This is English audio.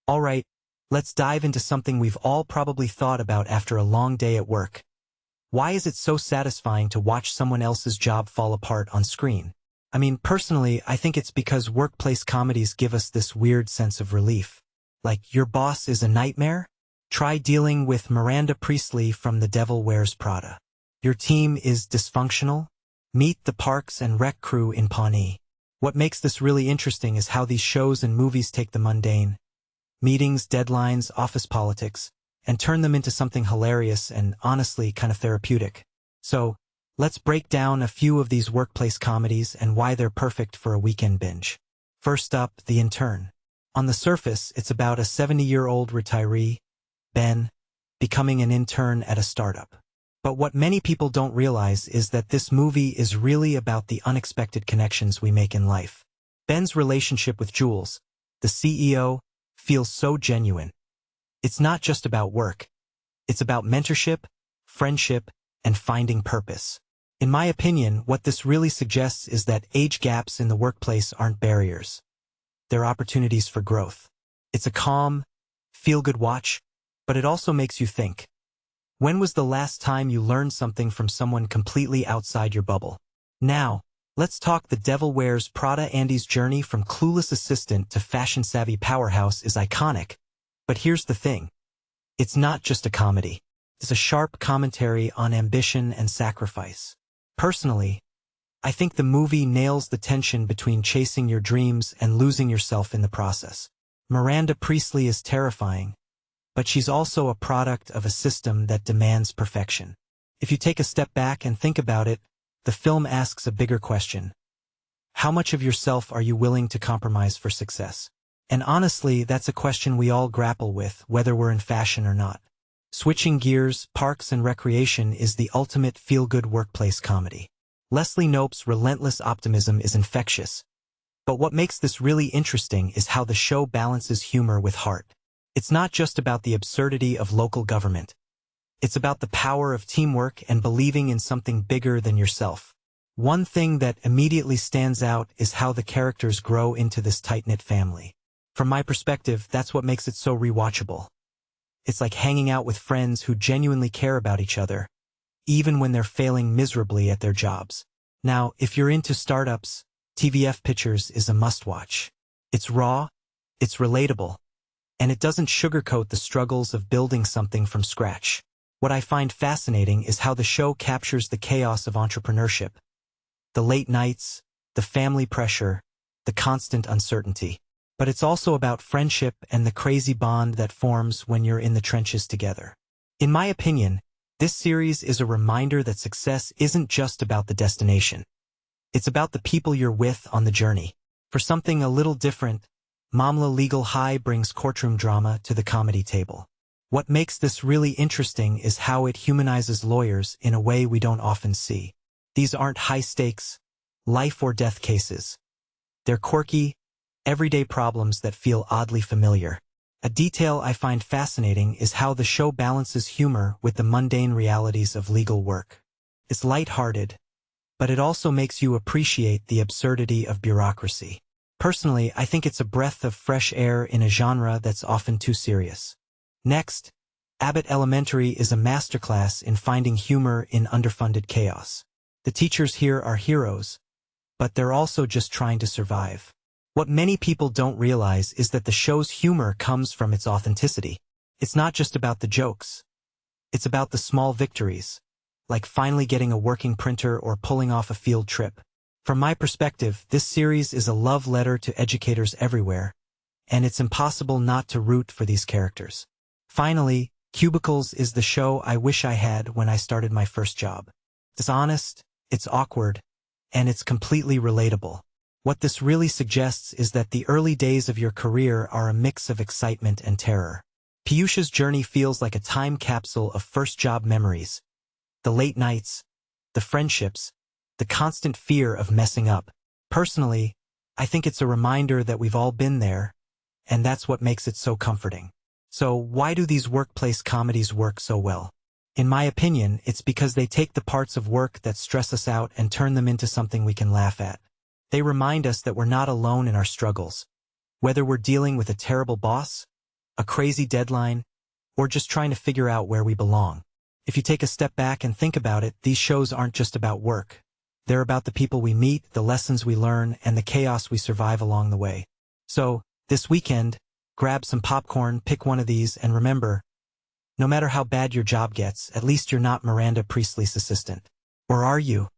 Alright, let's dive into something we've all probably thought about after a long day at work. Why is it so satisfying to watch someone else's job fall apart on screen? I mean, personally, I think it's because workplace comedies give us this weird sense of relief. Like, your boss is a nightmare? Try dealing with Miranda Priestley from The Devil Wears Prada. Your team is dysfunctional? Meet the Parks and Rec crew in Pawnee. What makes this really interesting is how these shows and movies take the mundane, meetings, deadlines, office politics, and turn them into something hilarious and, honestly, kind of therapeutic. So, let's break down a few of these workplace comedies and why they're perfect for a weekend binge. First up, The Intern. On the surface, it's about a 70-year-old retiree, Ben, becoming an intern at a startup. But what many people don't realize is that this movie is really about the unexpected connections we make in life. Ben's relationship with Jules, the CEO, feels so genuine. It's not just about work. It's about mentorship, friendship, and finding purpose. In my opinion, what this really suggests is that age gaps in the workplace aren't barriers. They're opportunities for growth. It's a calm, feel-good watch, but it also makes you think. When was the last time you learned something from someone completely outside your bubble? Now, let's talk The Devil Wears Prada. Andy's journey from clueless assistant to fashion-savvy powerhouse is iconic. But here's the thing. It's not just a comedy. It's a sharp commentary on ambition and sacrifice. Personally, I think the movie nails the tension between chasing your dreams and losing yourself in the process. Miranda Priestley is terrifying, but she's also a product of a system that demands perfection. If you take a step back and think about it, the film asks a bigger question. How much of yourself are you willing to compromise for success? And honestly, that's a question we all grapple with, whether we're in fashion or not. Switching gears, Parks and Recreation is the ultimate feel-good workplace comedy. Leslie Knope's relentless optimism is infectious. But what makes this really interesting is how the show balances humor with heart. It's not just about the absurdity of local government. It's about the power of teamwork and believing in something bigger than yourself. One thing that immediately stands out is how the characters grow into this tight-knit family. From my perspective, that's what makes it so rewatchable. It's like hanging out with friends who genuinely care about each other, even when they're failing miserably at their jobs. Now, if you're into startups, TVF Pitchers is a must-watch. It's raw, it's relatable, and it doesn't sugarcoat the struggles of building something from scratch. What I find fascinating is how the show captures the chaos of entrepreneurship. The late nights, the family pressure, the constant uncertainty. But it's also about friendship and the crazy bond that forms when you're in the trenches together. In my opinion, this series is a reminder that success isn't just about the destination. It's about the people you're with on the journey. For something a little different, Maamla Legal Hai brings courtroom drama to the comedy table. What makes this really interesting is how it humanizes lawyers in a way we don't often see. These aren't high-stakes, life-or-death cases. They're quirky, everyday problems that feel oddly familiar. A detail I find fascinating is how the show balances humor with the mundane realities of legal work. It's lighthearted, but it also makes you appreciate the absurdity of bureaucracy. Personally, I think it's a breath of fresh air in a genre that's often too serious. Next, Abbott Elementary is a masterclass in finding humor in underfunded chaos. The teachers here are heroes, but they're also just trying to survive. What many people don't realize is that the show's humor comes from its authenticity. It's not just about the jokes. It's about the small victories, like finally getting a working printer or pulling off a field trip. From my perspective, this series is a love letter to educators everywhere, and it's impossible not to root for these characters. Finally, Cubicles is the show I wish I had when I started my first job. It's honest, it's awkward, and it's completely relatable. What this really suggests is that the early days of your career are a mix of excitement and terror. Piyush's journey feels like a time capsule of first job memories. The late nights, the friendships, the constant fear of messing up. Personally, I think it's a reminder that we've all been there, and that's what makes it so comforting. So why do these workplace comedies work so well? In my opinion, it's because they take the parts of work that stress us out and turn them into something we can laugh at. They remind us that we're not alone in our struggles. Whether we're dealing with a terrible boss, a crazy deadline, or just trying to figure out where we belong. If you take a step back and think about it, these shows aren't just about work. They're about the people we meet, the lessons we learn, and the chaos we survive along the way. So, this weekend, grab some popcorn, pick one of these, and remember, no matter how bad your job gets, at least you're not Miranda Priestley's assistant. Or are you?